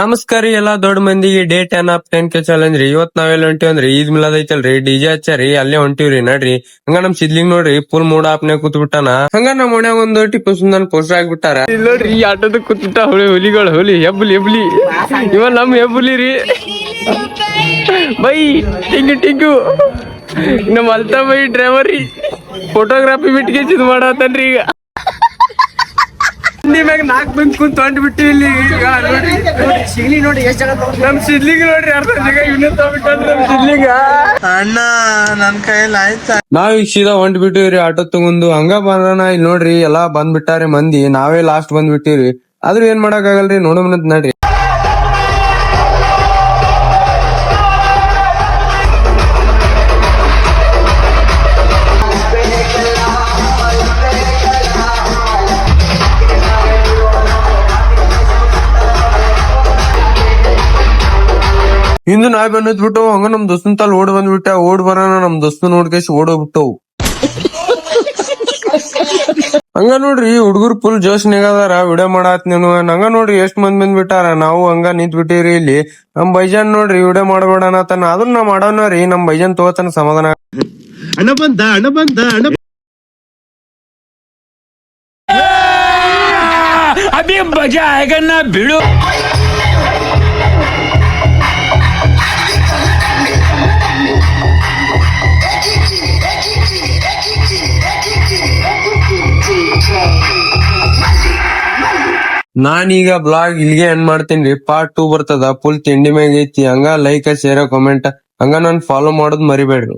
ನಮಸ್ಕಾರ ರೀ ಎಲ್ಲಾ ದೊಡ್ಡ ಮಂದಿಗೆ ಡೇ 10 ಆಫ್ 10K ಚಾಲೆಂಜ್ ರೀ. ಇವತ್ ನಾವೆಲ್ಲ ಹೊಂಟಿವಂದ್ರಿ ಈದ್ ಮಿಲಾದ್ ಐತಲ್ರಿ, ಡಿಜೆ ಹಚ್ಚಾರಿ ಅಲ್ಲೇ ಹೊಂಟಿವ್ರಿ ನಡ್ರಿ. ಹಂಗ ನಮ್ ಸಿದ್ಲಿಂಗ್ ನೋಡ್ರಿ ಫುಲ್ ಮೂಡ್ ಆಪ್ನೆ ಕೂತ್ ಬಿಟ್ಟಾನ. ಹಂಗ ನಮ್ ಓಣ್ಯಾಗ ಒಂದು ಟಿಪ್ಪು ಸುಲ್ತಾನ್ ಪೋಸ್ಟರ್ ಹಾಕ್ಬಿಟ್ಟಾರ. ಇಲ್ಲಿ ನೋಡ್ರಿ ಈ ಆಟೋದ ಕೂತ್ಬಿಟ್ಟ ಹುಲಿಗಳು ಹುಲಿ ಹೆಬ್ಬುಲಿ ಇವ ನಮ್ ಹೆಬ್ಬುಲಿ ರೀ. ಬೈ ಟಿಂಗು ನಮ್ ಅಲ್ತಾ ಬೈ ಡ್ರೈವರ್ ರೀ. ಫೋಟೋಗ್ರಾಫಿ ಬಿಟ್ಟಿಗೆ ಚಿದ್ ಮಾಡತ್ತನ್ರಿ ಈಗ. ಮ್ಯಾಗ 4 ಮಂದಿ ಕುಂತ ಹೊಂಟ್ಬಿಟ್ಟು ಇಲ್ಲಿ ಸಿಗ್ಲಿ ನೋಡಿ ಎಷ್ಟ್ ಜನ ನಮ್ ಸಿದ್ಲಿಂಗ್ ನೋಡ್ರಿ ಅರ್ಧ ಜಾಗ ಇವನೇ ತಗೊಂಡ್ಬಿಟ್ಟ ನಮ್ ಸಿದ್ಲಿಂಗ. ಅಣ್ಣ ನನ್ ಕೈಯಲ್ಲಿ ಆಯ್ತಾ. ನಾವ್ ಈಗ ಸೀದಾ ಹೊಂಟ್ಬಿಟ್ಟಿವ್ರಿ ಆಟೋ ತಗೊಂಡು. ಹಂಗ ಬಂದಾನ ಇಲ್ಲಿ ನೋಡ್ರಿ ಎಲ್ಲಾ ಬಂದ್ಬಿಟ್ಟಾರಿ ಮಂದಿ, ನಾವೇ ಲಾಸ್ಟ್ ಬಂದ್ಬಿಟ್ಟಿವ್ರಿ. ಆದ್ರೂ ಏನ್ ಮಾಡಕ್ ಆಗಲ್ರಿ, ನೋಡೋಣ ನಡ್ರಿ. ಇಂದು ನಾವ್ ಬಂದ್ಬಿಟ್ಟು ಹಂಗ ನಮ್ ದೋಸ್ತನ್ ತಲ್ ಓಡ್ ಬರೋಣ ನಮ್ ದೋಸ್ತ ನೋಡ್ಕೇಸಿ ಓಡೋಗ್ಬಿಟ್ಟವು. ಹಂಗ ನೋಡ್ರಿ ಹುಡುಗರು ಫುಲ್ ಜೋಶ್ ನೆಗದಾರ, ವಿಡಿಯೋ ಮಾಡಾತ್ ನೀನು. ಹಂಗ ನೋಡ್ರಿ ಎಷ್ಟ್ ಮಂದಿ ಬಂದ್ಬಿಟ್ಟಾರ. ನಾವು ಹಂಗ ನಿಂತ್ ಬಿಟ್ಟಿವ್ರಿ ಇಲ್ಲಿ. ನಮ್ ಬೈಜಾನ್ ನೋಡ್ರಿ ವಿಡಿಯೋ ಮಾಡಬೇಡ ಅನ್ನತಾನ, ಆದ್ರೂ ನಾ ಮಾಡೋಣ ರೀ. ನಮ್ ಬೈಜಾನ್ ತಗೋತಾನ ಸಮಾಧಾನ. ಅಣ್ಣ ಬಂದ ಅಭಿ ಮಜಾ ಆएगा ना भिड़ो. ನಾನೀಗ ಬ್ಲಾಗ್ ಇಲ್ಲಿಗೆ ಎಂಡ್ ಮಾಡ್ತೇನ್ರಿ. ಪಾರ್ಟ್ 2 ಬರ್ತದ, ಫುಲ್ ತಿಂಡಿ ಮ್ಯಾಗ ಐತಿ. ಹಂಗ ಲೈಕ್ ಶೇರ್ ಕಮೆಂಟ್ ಹಂಗ ನನ್ ಫಾಲೋ ಮಾಡೋದ್ ಮರಿಬೇಡ್ರಿ.